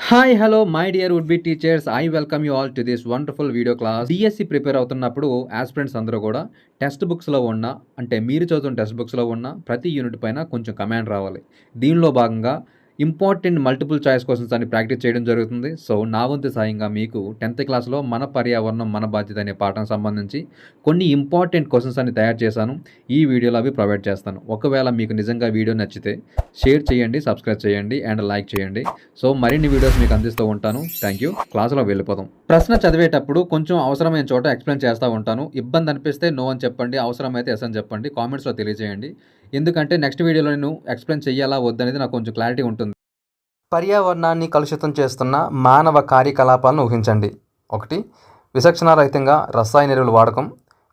Hi hello my dear would be teachers I welcome you all to this wonderful video class. DSC prepare అవుతున్నప్పుడు aspirants అందరూ కూడా text బుక్స్లో ఉన్న అంటే మీరు చదువుతున్న టెక్స్ట్ బుక్స్లో ఉన్న ప్రతి యూనిట్ పైన కొంచెం కమాండ్ రావాలి. దీనిలో భాగంగా ఇంపార్టెంట్ మల్టిపుల్ చాయిస్ క్వశ్చన్స్ అని ప్రాక్టీస్ చేయడం జరుగుతుంది. సో నా వంతు సాయంగా మీకు 10th క్లాస్లో మన పర్యావరణం మన బాధ్యత అనే పాఠం సంబంధించి కొన్ని ఇంపార్టెంట్ క్వశ్చన్స్ అని తయారు చేశాను. ఈ వీడియోలో అవి ప్రొవైడ్ చేస్తాను. ఒకవేళ మీకు నిజంగా వీడియో నచ్చితే షేర్ చేయండి, సబ్స్క్రైబ్ చేయండి అండ్ లైక్ చేయండి. సో మరిన్ని వీడియోస్ మీకు అందిస్తూ ఉంటాను. Thank you. క్లాసులో వెళ్ళిపోదాం. ప్రశ్న చదివేటప్పుడు కొంచెం అవసరమైన చోట ఎక్స్ప్లెయిన్ చేస్తూ ఉంటాను. ఇబ్బంది అనిపిస్తే నో అని చెప్పండి, అవసరమైతే ఎస్ అని చెప్పండి. కామెంట్స్లో తెలియజేయండి. ఎందుకంటే నెక్స్ట్ వీడియోలో నేను ఎక్స్ప్లెయిన్ చేయాలా వద్దనేది నాకు కొంచెం క్లారిటీ ఉంటుంది. పర్యావరణాన్ని కలుషితం చేస్తున్న మానవ కార్యకలాపాలను ఊహించండి. 1. విచక్షణారహితంగా రసాయన ఎరువుల వాడకం.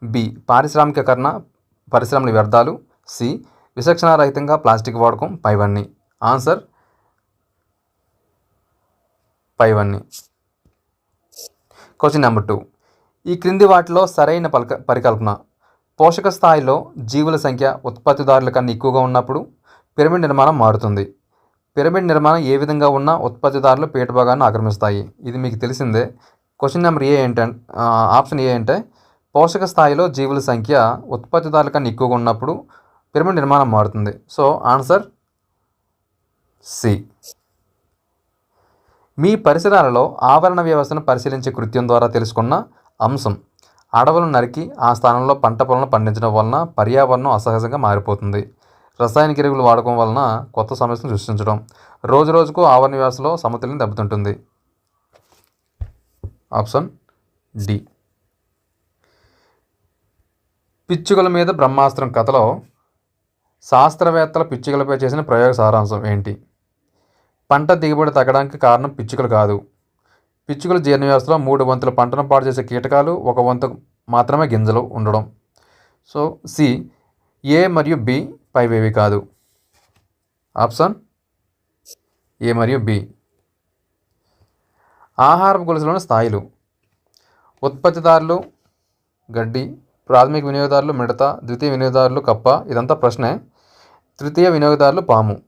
బి. పారిశ్రామికీకరణ, పరిశ్రమల వ్యర్థాలు. సి. విచక్షణారహితంగా ప్లాస్టిక్ వాడకం. పైవన్నీ. ఆన్సర్ పైవన్నీ. Question number 2. ఈ క్రింది వాటిలో సరైన పరికల్పన. పోషక స్థాయిలో జీవుల సంఖ్య ఉత్పత్తిదారుల కన్నా ఎక్కువగా ఉన్నప్పుడు పిరమిడ్ నిర్మాణం మారుతుంది. పిరమిడ్ నిర్మాణం ఏ విధంగా ఉన్నా ఉత్పత్తిదారులు పీఠభాగాన్ని ఆక్రమిస్తాయి. ఇది మీకు తెలిసిందే. క్వశ్చన్ నెంబర్ ఆప్షన్ ఏ అంటే పోషక స్థాయిలో జీవుల సంఖ్య ఉత్పత్తిదారుల కన్నా ఎక్కువగా ఉన్నప్పుడు పిరమిడ్ నిర్మాణం మారుతుంది. So answer C. మీ పరిసరాలలో ఆవరణ వ్యవస్థను పరిశీలించే కృత్యం ద్వారా తెలుసుకున్న అంశం. అడవులను నరికి ఆ స్థానంలో పంట పొలను పండించడం వలన పర్యావరణం అసహజంగా మారిపోతుంది. రసాయనిక ఎరువులు వాడకం వలన కొత్త సమస్యను సృష్టించడం. రోజు రోజుకు ఆవరణ వ్యవస్థలో సమతుల్యం దెబ్బతింటుంది. Option D. పిచ్చుకల మీద బ్రహ్మాస్త్రం కథలో శాస్త్రవేత్తల పిచ్చుకలపై చేసిన ప్రయోగ సారాంశం ఏంటి? పంట దిగుబడి తగ్గడానికి కారణం పిచ్చుకలు కాదు. పిచ్చుకల జీర్ణ వ్యవస్థలో 3 వంతుల పంటను పాడు చేసే కీటకాలు, 1 వంతు మాత్రమే గింజలు ఉండడం. So C. ఏ మరియు బి పైవేవి కాదు. ఆప్షన్ ఏ మరియు బి. ఆహారపు గొలుసులోని స్థాయిలు. ఉత్పత్తిదారులు గడ్డి, ప్రాథమిక వినియోగదారులు మిడత, ద్వితీయ వినియోగదారులు కప్ప. ఇదంతా ప్రశ్నే. తృతీయ వినియోగదారులు పాము.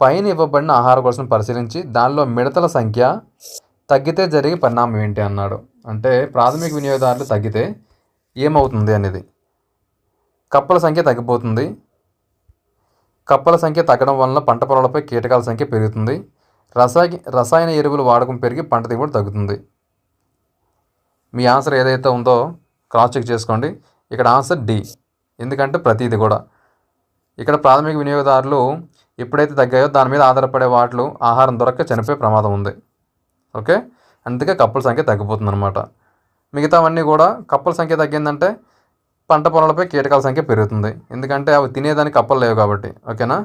పైన ఇవ్వబడిన ఆహార గొలుసును పరిశీలించి దానిలో మిడతల సంఖ్య తగ్గితే జరిగే పరిణామం ఏంటి అన్నాడు. అంటే ప్రాథమిక వినియోగదారులు తగ్గితే ఏమవుతుంది అనేది. కప్పల సంఖ్య తగ్గిపోతుంది. కప్పల సంఖ్య తగ్గడం వలన పంట పొలాలపై కీటకాల సంఖ్య పెరుగుతుంది. రసాయన ఎరువులు వాడకం పెరిగి పంట దిగుబడి తగ్గుతుంది. మీ ఆన్సర్ ఏదైతే ఉందో క్రాస్ చెక్ చేసుకోండి. ఇక్కడ ఆన్సర్ డి. ఎందుకంటే ప్రతిదీ కూడా ఇక్కడ ప్రాథమిక వినియోగదారులు ఎప్పుడైతే తగ్గాయో దాని మీద ఆధారపడే వాటిలో ఆహారం దొరక్క చనిపోయే ప్రమాదం ఉంది. ఓకే, అందుకే కప్పల సంఖ్య తగ్గిపోతుంది అనమాట. మిగతావన్నీ కూడా కప్పల సంఖ్య తగ్గిందంటే పంట పొలాలపై కీటకాల సంఖ్య పెరుగుతుంది. ఎందుకంటే అవి తినేదానికి కప్పలు లేవు కాబట్టి. ఓకేనా?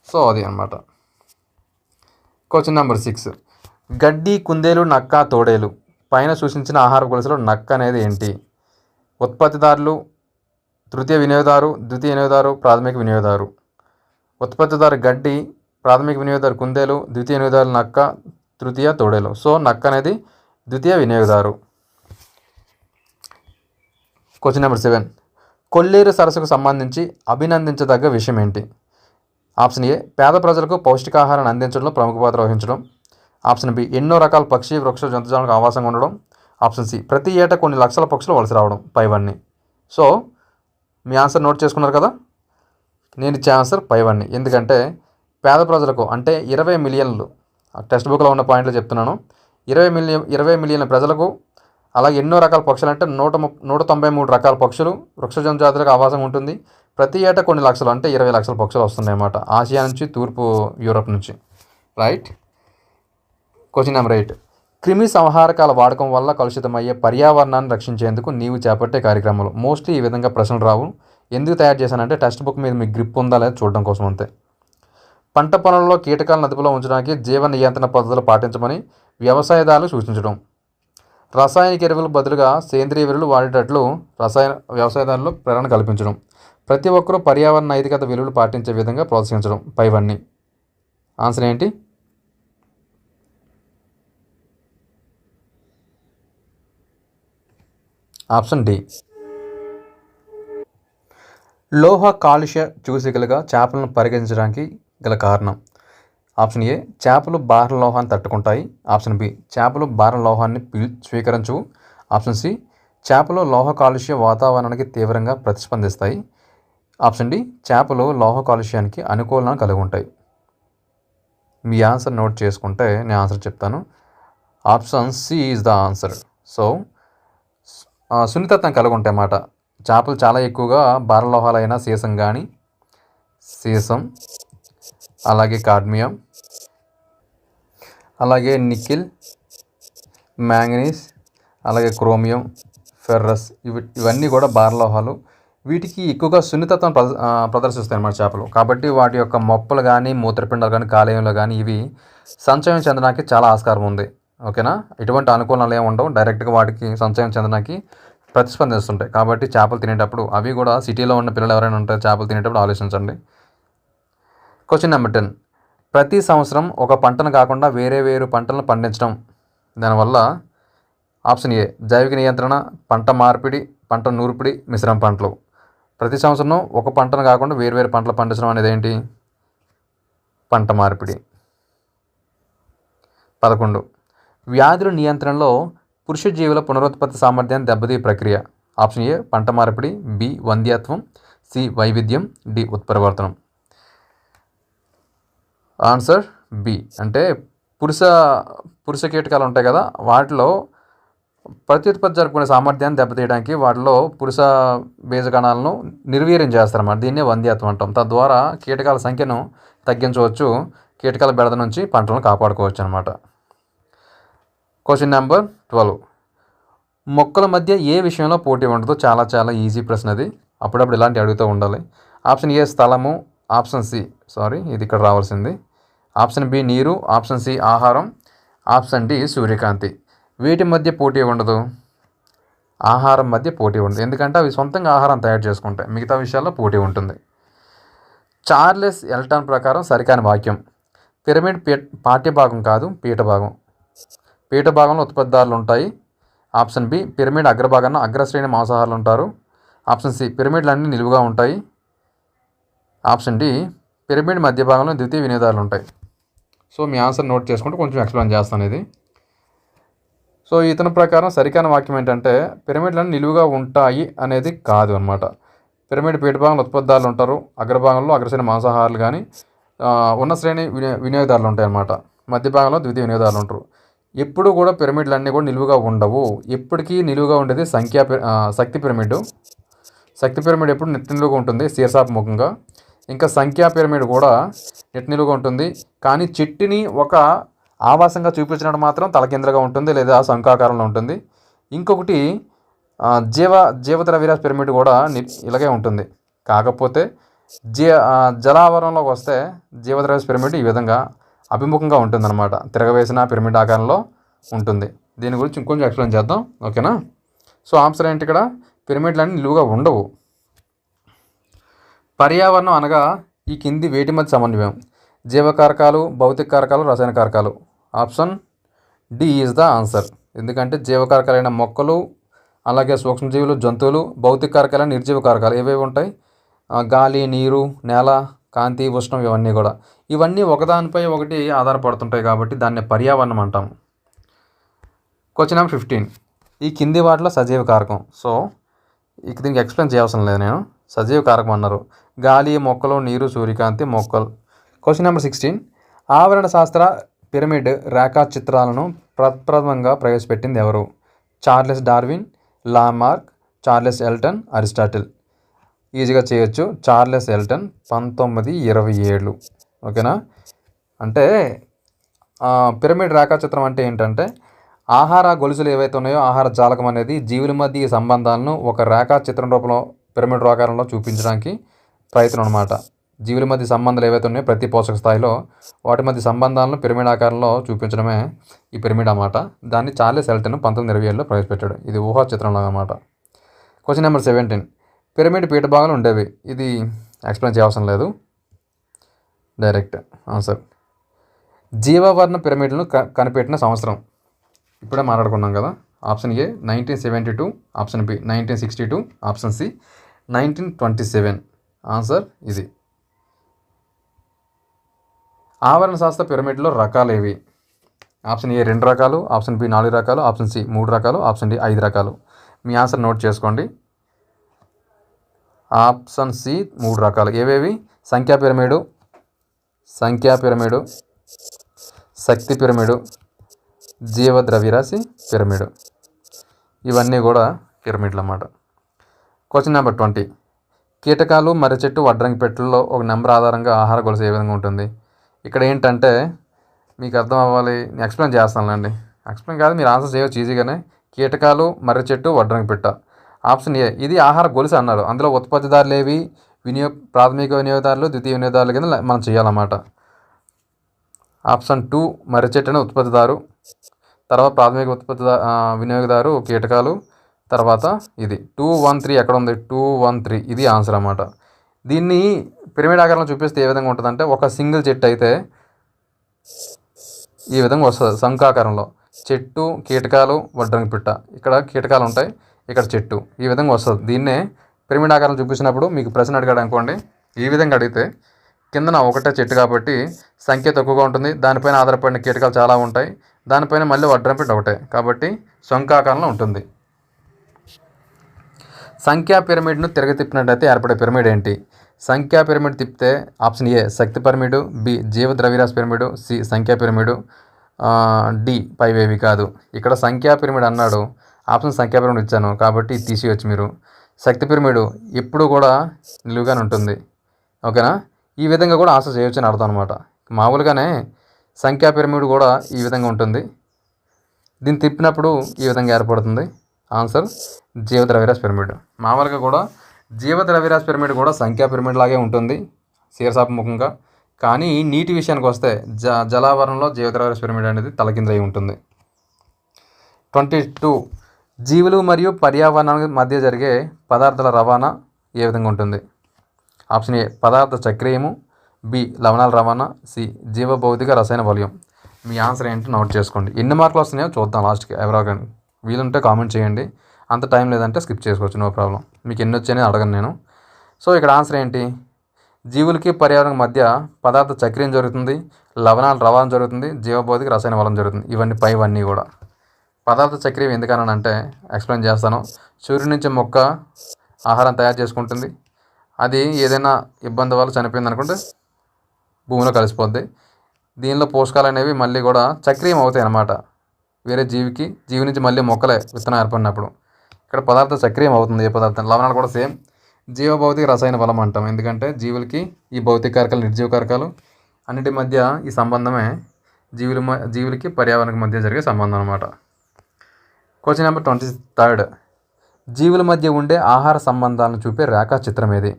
సో అది అనమాట. Question number 6. గడ్డి, కుందేలు, నక్క, తోడేలు పైన సూచించిన ఆహార గొలుసులో నక్క అనేది ఏంటి? ఉత్పత్తిదారులు, తృతీయ వినియోగదారు, ద్వితీయ వినియోగదారు, ప్రాథమిక వినియోగదారు. ఉత్పత్తిదారు గడ్డి, ప్రాథమిక వినియోగదారు కుందేలు, ద్వితీయ వినియోగదారు నక్క, తృతీయ తోడేలు. సో నక్క అనేది ద్వితీయ వినియోగదారు. Question number 7. కొల్లేరు సరస్సుకు సంబంధించి అభినందించదగ్గ విషయం ఏంటి? Option A. పేద ప్రజలకు పౌష్టికాహారాన్ని అందించడంలో ప్రముఖ పాత్ర వహించడం. Option B. ఎన్నో రకాల పక్షి, వృక్ష, జంతుజాలకు ఆవాసంగా ఉండడం. Option C. ప్రతి ఏటా కొన్ని లక్షల పక్షులు వలస రావడం. పైవన్నీ. సో మీ ఆన్సర్ నోట్ చేసుకున్నారు కదా? నేను ఇచ్చే ఆన్సర్ పైవన్నీ. ఎందుకంటే పేద ప్రజలకు అంటే 20 మిలియన్లు, టెక్స్ట్ బుక్లో ఉన్న పాయింట్లు చెప్తున్నాను. 20 మిలియన్ల ప్రజలకు, అలాగే ఎన్నో రకాల పక్షులు అంటే 193 రకాల పక్షులు, వృక్ష జంతుజాతులకు ఆవాసం ఉంటుంది. ప్రతి ఏటా కొన్ని లక్షలు అంటే 20 లక్షల పక్షులు వస్తున్నాయి అన్నమాట, ఆసియా నుంచి, తూర్పు యూరప్ నుంచి. రైట్. Question number 8. క్రిమి సంహారకాల వాడకం వల్ల కలుషితమయ్యే పర్యావరణాన్ని రక్షించేందుకు నీవు చేపట్టే కార్యక్రమాలు. మోస్ట్లీ ఈ విధంగా ప్రశ్నలు రావు. ఎందుకు తయారు చేశానంటే టెక్స్ట్ బుక్ మీద మీకు గ్రిప్ ఉందా లేదా చూడడం కోసం అంతే. పంట పొలంలో కీటకాలను అదుపులో ఉంచడానికి జీవ నియంత్రణ పద్ధతులు పాటించమని వ్యవసాయదారులు సూచించడం. రసాయనిక ఎరువులు బదులుగా సేంద్రియ ఎరువులు వాడేటట్లు వ్యవసాయదారులు ప్రేరణ కల్పించడం. ప్రతి ఒక్కరూ పర్యావరణ నైతికత విలువలు పాటించే విధంగా ప్రోత్సహించడం. పైవన్నీ. ఆన్సర్ ఏంటి? Option D. లోహ కాలుష్య సూచికలుగా చేపలను పరిగణించడానికి గల కారణం. ఆప్షన్ ఏ చేపలు భార లోహాన్ని తట్టుకుంటాయి. ఆప్షన్ బి చేపలు భార లోహాన్ని స్వీకరించవు. ఆప్షన్ సి చేపలు లోహ కాలుష్య వాతావరణానికి తీవ్రంగా ప్రతిస్పందిస్తాయి. ఆప్షన్ డి చేపలు లోహ కాలుష్యానికి అనుకూలన కలిగి ఉంటాయి. మీ ఆన్సర్ నోట్ చేసుకుంటే నేను ఆన్సర్ చెప్తాను. Option C is the answer. So సున్నితత్వం కలిగి ఉంటాయి అన్నమాట. చేపలు చాలా ఎక్కువగా భారలోహాలైన సీసం, అలాగే కాడ్మియం, అలాగే నికెల్, మ్యాంగనీస్, అలాగే క్రోమియం, ఫెర్రస్ ఇవన్నీ కూడా భారలోహాలు. వీటికి ఎక్కువగా సున్నితత్వం ప్రదర్శిస్తాయి అన్నమాట చేపలు. కాబట్టి వాటి యొక్క మొప్పలు కానీ, మూత్రపిండాలు కానీ, కాలేయంలో కానీ ఇవి సంచయం చెందడానికి చాలా ఆస్కారం ఉంది. ఓకేనా? ఎటువంటి అనుకూలనలు ఏమి ఉండవు. డైరెక్ట్గా వాటికి సంచయం చెందడానికి ప్రతిస్పందిస్తుంటాయి. కాబట్టి చేపలు తినేటప్పుడు, అవి కూడా సిటీలో ఉన్న పిల్లలు ఎవరైనా ఉంటే చేపలు తినేటప్పుడు ఆలోచించండి. Question number 10. ప్రతి సంవత్సరం ఒక పంటను కాకుండా వేరు పంటలను పండించడం దానివల్ల ఆప్షన్ ఏ జైవిక నియంత్రణ, పంట మార్పిడి, పంట నూర్పిడి, మిశ్రమ పంటలు. ప్రతి సంవత్సరం ఒక పంటను కాకుండా వేరు పంటలు పండించడం అనేది ఏంటి? పంట మార్పిడి. 11. వ్యాధుల నియంత్రణలో పురుష జీవుల పునరుత్పత్తి సామర్థ్యాన్ని దెబ్బతీయ ప్రక్రియ. ఆప్షన్ ఏ పంట మార్పిడి, బి వంధ్యత్వం, సి వైవిధ్యం, డి ఉత్పరివర్తనం. Answer B. అంటే పురుష కీటకాలు ఉంటాయి కదా, వాటిలో ప్రత్యుత్పత్తి జరుపుకునే సామర్థ్యాన్ని దెబ్బతీయడానికి వాటిలో పురుష బీజకణాలను నిర్వీర్యం చేస్తారన్నమాట. దీన్నే వంధ్యత్వం అంటాం. తద్వారా కీటకాల సంఖ్యను తగ్గించవచ్చు, కీటకాల బెడద నుంచి పంటలను కాపాడుకోవచ్చు అనమాట. Question number 12. మొక్కల మధ్య ఏ విషయంలో పోటీ ఉండదు? చాలా ఈజీ ప్రశ్న అది. అప్పుడప్పుడు ఇలాంటి అడుగుతూ ఉండాలి. ఆప్షన్ ఏ స్థలము, ఆప్షన్ సి ఇది ఇక్కడ రావాల్సింది. ఆప్షన్ బి నీరు, ఆప్షన్ సి ఆహారం, ఆప్షన్ డి సూర్యకాంతి. వీటి మధ్య పోటీ ఉండదు. ఆహారం మధ్య పోటీ ఉండదు. ఎందుకంటే అవి సొంతంగా ఆహారం తయారు చేసుకుంటాయి. మిగతా విషయాల్లో పోటీ ఉంటుంది. చార్లెస్ ఎల్టన్ ప్రకారం సరికాని వాక్యం. పిరమిడ్ పాఠ్యభాగం కాదు, పీఠభాగం. పీఠభాగంలో ఉత్పత్తిదారులు ఉంటాయి. ఆప్షన్ బి పిరమిడ్ అగ్రభాగాన అగ్రశ్రేణి మాంసాహారులు ఉంటారు. ఆప్షన్ సి పిరమిడ్లన్నీ నిలువుగా ఉంటాయి. ఆప్షన్ డి పిరమిడ్ మధ్య భాగంలో ద్వితీయ వినియోగదారులు ఉంటాయి. సో మీ ఆన్సర్ నోట్ చేసుకుంటే కొంచెం ఎక్స్ప్లెయిన్ చేస్తాను ఇది. సో ఇతని ప్రకారం సరికాని వాక్యం ఏంటంటే పిరమిడ్లన్నీ నిలువుగా ఉంటాయి అనేది కాదు అనమాట. పిరమిడ్ పీఠభాగంలో ఉత్పత్తిదారులు ఉంటారు. అగ్రభాగంలో అగ్రశ్రేణి మాంసాహారులు కానీ ఉన్న శ్రేణి వినియోగదారులు ఉంటాయి అన్నమాట. మధ్య భాగంలో ద్వితీయ వినియోగదారులు ఉంటారు. ఎప్పుడు కూడా పిరమిడ్లన్నీ కూడా నిలువుగా ఉండవు. ఎప్పటికీ నిలువుగా ఉండేది శక్తి పిరమిడ్. శక్తి పిరమిడ్ ఎప్పుడు నిలువుగా ఉంటుంది శీర్షాభిముఖంగా. ఇంకా సంఖ్యా పిరమిడ్ కూడా నిలువుగా ఉంటుంది. కానీ చెట్టుని ఒక ఆవాసంగా చూపించినట్టు మాత్రం తలకిందులుగా ఉంటుంది లేదా శంఖాకారంలో ఉంటుంది. ఇంకొకటి జీవద్రవ్యరాశి పిరమిడ్ కూడా ఇలాగే ఉంటుంది. కాకపోతే జలావరణలోకి వస్తే జీవద్రవ్యరాశి పిరమిడ్ ఈ విధంగా అభిముఖంగా ఉంటుందన్నమాట. తిరగవేసిన పిరమిడ్ ఆకారంలో ఉంటుంది. దీని గురించి ఇంకొంచెం ఎక్స్ప్లెయిన్ చేద్దాం. ఓకేనా? సో ఆన్సర్ ఏంటి? ఇక్కడ పిరమిడ్లన్నీ నిలువుగా ఉండవు. పర్యావరణం అనగా ఈ కింది వేటి మధ్య సమన్వయం? జీవకారకాలు, భౌతిక కారకాలు, రసాయన కారకాలు. Option D is the answer. ఎందుకంటే జీవకారకాలైన మొక్కలు, అలాగే సూక్ష్మజీవులు, జంతువులు, భౌతిక కారకాలైన నిర్జీవ కారకాలు ఏవేవి ఉంటాయి? గాలి, నీరు, నేల, కాంతి, ఉష్ణం, ఇవన్నీ ఒకదానిపై ఒకటి ఆధారపడుతుంటాయి కాబట్టి దాన్ని పర్యావరణం అంటాము. Question number 15. ఈ కింది వాటిలో సజీవ కారకం. సో ఇక దీనికి ఎక్స్ప్లెయిన్ చేయాల్సిన లేదు నేను. సజీవ కారకం అన్నారు. గాలి, మొక్కలు, నీరు, సూర్యకాంతి, మొక్కలు. Question number 16. ఆవరణ శాస్త్ర పిరమిడ్ రేఖాచిత్రాలను ప్రప్రథమంగా ప్రవేశపెట్టింది ఎవరు? Charles Darwin, Lamarck, Charles Elton, Aristotle. ఈజీగా చేయొచ్చు. Charles Elton 1927. ఓకేనా? అంటే పిరమిడ్ రేఖాచిత్రం అంటే ఏంటంటే ఆహార గొలుసులు ఏవైతే ఉన్నాయో ఆహార జాలకం అనేది జీవుల మధ్య ఈ సంబంధాలను ఒక రేఖాచిత్రం రూపంలో పిరమిడ్ ఆకారంలో చూపించడానికి ప్రయత్నం అనమాట. జీవుల మధ్య సంబంధాలు ఏవైతే ఉన్నాయో ప్రతి పోషక స్థాయిలో వాటి మధ్య సంబంధాలను పిరమిడ్ ఆకారంలో చూపించడమే ఈ పిరమిడ్ అన్నమాట. దాన్ని చార్లెస్ ఎల్టన్ 1927లో ప్రవేశపెట్టాడు. ఇది ఊహా చిత్రంలో అన్నమాట. Question number 17. పిరమిడ్ పీఠభాగాలు ఉండేవి. ఇది ఎక్స్ప్లెయిన్ చేయవసరం లేదు, డైరెక్ట్ ఆన్సర్. జీవవర్ణ పిరమిడ్లను కనిపెట్టిన సంవత్సరం ఇప్పుడే మాట్లాడుకున్నాం కదా. Option A 1972, option B 1962, option C 1927. Answer ఇది. ఆవరణ శాస్త్ర పిరమిడ్లో రకాలు ఏవి? ఆప్షన్ ఏ 2 రకాలు, ఆప్షన్ బి 4 రకాలు, ఆప్షన్ సి 3 రకాలు, ఆప్షన్ డి 5 రకాలు. మీ ఆన్సర్ నోట్ చేసుకోండి. ఆప్షన్ సి 3 రకాలు. ఏవేవి? సంఖ్యా పిరమిడు, శక్తి పిరమిడు, జీవ ద్రవ్యరాశి పిరమిడు. ఇవన్నీ కూడా పిరమిడ్లు అన్నమాట. Question number 20. కీటకాలు, మర్రి చెట్టు, వడ్రంగి పెట్టెల్లో ఒక నెంబర్ ఆధారంగా ఆహార గొలుసు ఏ విధంగా ఉంటుంది? ఇక్కడ ఏంటంటే మీకు అర్థం అవ్వాలి, నేను ఎక్స్ప్లెయిన్ చేస్తానులేండి. ఎక్స్ప్లెయిన్ కాదు, మీరు ఆన్సర్ చేయవచ్చు ఈజీగానే. కీటకాలు, మర్రి చెట్టు, వడ్రంగి పెట్ట. ఆప్షన్ ఏ ఇది ఆహార గొలుసు అన్నారు. అందులో ఉత్పత్తిదారులు ఏవి? ప్రాథమిక వినియోగదారులు, ద్వితీయ వినియోగదారుల కింద మనం చేయాలన్నమాట. ఆప్షన్ 2 మర్రి చెట్టు అనే ఉత్పత్తిదారు, తర్వాత ప్రాథమిక వినియోగదారు కీటకాలు, తర్వాత ఇది 213 ఎక్కడ ఉంది? 213 ఇది ఆన్సర్ అన్నమాట. దీన్ని పిరమిడ్ ఆకారంలో చూపిస్తే ఏ విధంగా ఉంటుందంటే, ఒక సింగిల్ చెట్టు అయితే ఈ విధంగా వస్తుంది శంఖాకారంలో. చెట్టు, కీటకాలు, వడ్రంగి పిట్ట. ఇక్కడ కీటకాలు ఉంటాయి, ఇక్కడ చెట్టు, ఈ విధంగా వస్తుంది. దీన్నే పిరమిడ్ ఆకారం చూపించినప్పుడు మీకు ప్రశ్న అడిగాడు అనుకోండి, ఈ విధంగా అడిగితే కిందన ఒకటే చెట్టు కాబట్టి సంఖ్య తక్కువగా ఉంటుంది, దానిపైన ఆధారపడిన కీటకాలు చాలా ఉంటాయి, దానిపైన మళ్ళీ వడ్రంగి పిట్ట ఒకటే కాబట్టి శంఖాకారంలో ఉంటుంది. సంఖ్యా పిరమిడ్ను తిరగతిప్పినట్టయితే ఏర్పడే పిరమిడ్ ఏంటి? సంఖ్యా పిరమిడ్ తిప్పితే ఆప్షన్ ఏ శక్తి పిరమిడు, బి జీవ ద్రవ్యరాశి పిరమిడు, సి సంఖ్యా పిరమిడు, డి పైవేవి కాదు. ఇక్కడ సంఖ్యా పిరమిడ్ అన్నాడు, ఆప్షన్ సంఖ్యా పిరమిడ్ ఇచ్చాను కాబట్టి తీసేయచ్చు మీరు. శక్తి పిరమిడ్ ఎప్పుడు కూడా నిలువుగానే ఉంటుంది, ఓకేనా? ఈ విధంగా కూడా ఆన్సర్ చేయొచ్చు అని అర్థం అనమాట. మామూలుగానే సంఖ్యా పిరమిడ్ కూడా ఈ విధంగా ఉంటుంది, దీన్ని తిప్పినప్పుడు ఈ విధంగా ఏర్పడుతుంది. ఆన్సర్ జీవ ద్రవ్యరాశి పిరమిడ్. మామూలుగా కూడా జీవ ద్రవ్యరాశి పిరమిడ్ కూడా సంఖ్యా పిరమిడ్ లాగే ఉంటుంది శీర్షాభిముఖంగా, కానీ నీటి విషయానికి వస్తే జలావరణలో జీవ ద్రవ్యరాశి పిరమిడ్ అనేది తలకిందై ఉంటుంది. 22. జీవులు మరియు పర్యావరణానికి మధ్య జరిగే పదార్థాల రవాణా ఏ విధంగా ఉంటుంది? ఆప్షన్ ఏ పదార్థ చక్రీయము, బి లవణాల రవాణా, సి జీవభౌతిక రసాయన వలయం. మీ ఆన్సర్ ఏంటో నోట్ చేసుకోండి. ఎన్ని మార్కులు వస్తున్నాయో చూద్దాం లాస్ట్కి. ఎవరికైనా వీలుంటే కామెంట్ చేయండి, అంత టైం లేదంటే స్కిప్ చేసుకోవచ్చు, నో ప్రాబ్లం. మీకు ఎన్ని వచ్చాయని అడగను నేను. సో ఇక్కడ ఆన్సర్ ఏంటి? జీవులకి పర్యావరణం మధ్య పదార్థ చక్రీయం జరుగుతుంది, లవణాల రవాణా జరుగుతుంది, జీవభౌతిక రసాయన వలయం జరుగుతుంది. ఇవన్నీ పైవన్నీ కూడా. పదార్థ చక్రీయం ఎందుకనంటే ఎక్స్ప్లెయిన్ చేస్తాను. సూర్యుడి నుంచి మొక్క ఆహారం తయారు చేసుకుంటుంది, అది ఏదైనా ఇబ్బంది వల్ల చనిపోయింది అనుకుంటే భూమిలో కలిసిపోద్ది. దీనిలో పోషకాలు అనేవి మళ్ళీ కూడా చక్రీయం అవుతాయి అన్నమాట. వేరే జీవి నుంచి మళ్ళీ మొక్కలే విత్తనం ఏర్పడినప్పుడు ఇక్కడ పదార్థం చక్రీయం అవుతుంది. ఏ పదార్థం? లవణాలు కూడా సేమ్ జీవభౌతిక రసాయన బలం అంటాం, ఎందుకంటే జీవులకి ఈ భౌతిక కారకాలు, నిర్జీవ కారకాలు అన్నిటి మధ్య ఈ సంబంధమే జీవులకి పర్యావరణానికి మధ్య జరిగే సంబంధం అన్నమాట. Question number 23. జీవుల మధ్య ఉండే ఆహార సంబంధాలను చూపే రేఖా చిత్రం ఏది?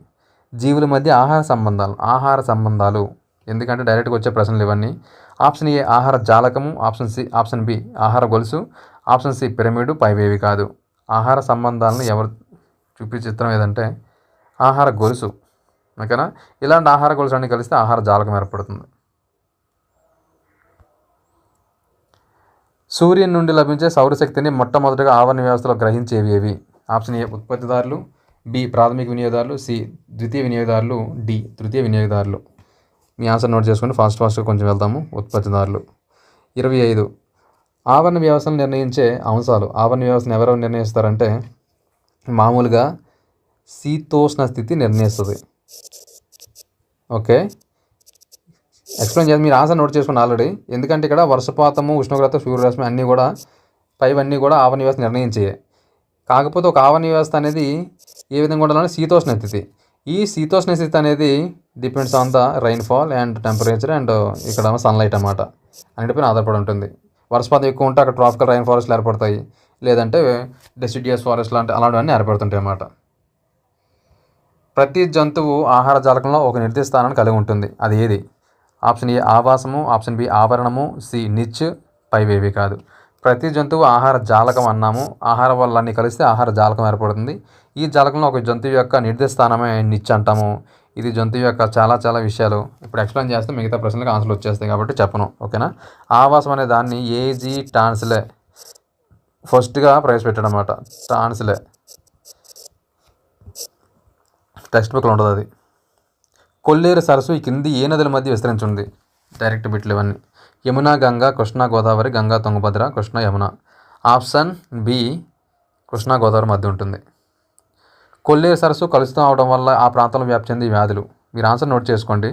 జీవుల మధ్య ఆహార సంబంధాలు ఎందుకంటే డైరెక్ట్గా వచ్చే ప్రశ్నలు ఇవన్నీ. ఆప్షన్ ఏ ఆహార జాలకము, ఆప్షన్ బి ఆహార గొలుసు, ఆప్షన్ సి పిరమిడ్, పైవేవి కాదు. ఆహార సంబంధాలను ఎవరు చూపే చిత్రం ఏదంటే ఆహార గొలుసు, ఓకేనా? ఇలాంటి ఆహార గొలుసు అన్ని కలిస్తే ఆహార జాలకం ఏర్పడుతుంది. సూర్యుని నుండి లభించే సౌరశక్తిని మొట్టమొదటిగా ఆవరణ వ్యవస్థలో గ్రహించేవి ఏవి? ఆప్షన్ ఏ ఉత్పత్తిదారులు, బి ప్రాథమిక వినియోగదారులు, సి ద్వితీయ వినియోగదారులు, డి తృతీయ వినియోగదారులు. మీ ఆన్సర్ నోట్ చేసుకుని ఫాస్ట్గా కొంచెం వెళ్తాము. ఉత్పత్తిదారులు. 25. ఆవరణ వ్యవస్థను నిర్ణయించే అంశాలు. ఆవరణ వ్యవస్థను ఎవరెవరు నిర్ణయిస్తారంటే మామూలుగా శీతోష్ణ స్థితి నిర్ణయిస్తుంది. ఓకే, ఎక్స్ప్లెయిన్ చేసి మీరు ఆన్సర్ నోట్ చేసుకుని ఆల్రెడీ, ఎందుకంటే ఇక్కడ వర్షపాతము, ఉష్ణోగ్రత, సూర్యరశ్మి అన్నీ కూడా పైవన్నీ కూడా ఆవరణ వ్యవస్థ నిర్ణయించే. కాకపోతే ఒక ఆవరణ వ్యవస్థ అనేది ఏ విధంగా ఉండాలంటే శీతోష్ణ స్థితి. ఈ శీతోష్ణ స్థితి అనేది depends on the rainfall and temperature and ఇక్కడ సన్లైట్ అన్నమాట, అన్నిటిపైన ఆధారపడి ఉంటుంది. వర్షపాతం ఎక్కువ ఉంటే అక్కడ ట్రాపికల్ రైన్ ఫారెస్ట్లు ఏర్పడతాయి, లేదంటే డెసిడియస్ ఫారెస్ట్ అలాంటివన్నీ ఏర్పడుతుంటాయి అన్నమాట. ప్రతి జంతువు ఆహార జాలకంలో ఒక నిర్దిష్ట స్థానాన్ని కలిగి ఉంటుంది, అది ఏది? ఆప్షన్ ఏ ఆవాసము, ఆప్షన్ బి ఆవరణము, సి నిచ్, పైవేవి కాదు. ప్రతి జంతువు ఆహార జాలకం అన్నాము, ఆహార వల్లన్నీ కలిస్తే ఆహార జాలకం ఏర్పడుతుంది. ఈ జాలకంలో ఒక జంతువు యొక్క నిర్దిష్ట స్థానమే నిచ్ అంటాము. ఇది జంతువు యొక్క చాలా విషయాలు ఇప్పుడు ఎక్స్ప్లెయిన్ చేస్తే మిగతా ప్రశ్నలకు ఆన్సర్లు వచ్చేస్తాయి కాబట్టి చెప్పను, ఓకేనా? ఆవాసం అనే దాన్ని ఏజీ టాన్స్లే ఫస్ట్గా ప్రవేశపెట్టాడు అన్నమాట. టాన్స్లే టెక్స్ట్ బుక్లో ఉంటుంది అది. కొల్లేరు సరస్సు ఈ కింది ఏ నదుల మధ్య విస్తరించి ఉంది? డైరెక్ట్ బిట్లు ఇవన్నీ. యమున, గంగా, కృష్ణ, గోదావరి, గంగా, తుంగభద్ర, కృష్ణ, యమున. ఆప్షన్ బి కృష్ణా గోదావరి మధ్య ఉంటుంది. కొల్లేరు సరస్సు కలుషితం అవడం వల్ల ఆ ప్రాంతంలో వ్యాప్తి చెందే వ్యాధులు. మీరు ఆన్సర్ నోట్ చేసుకోండి.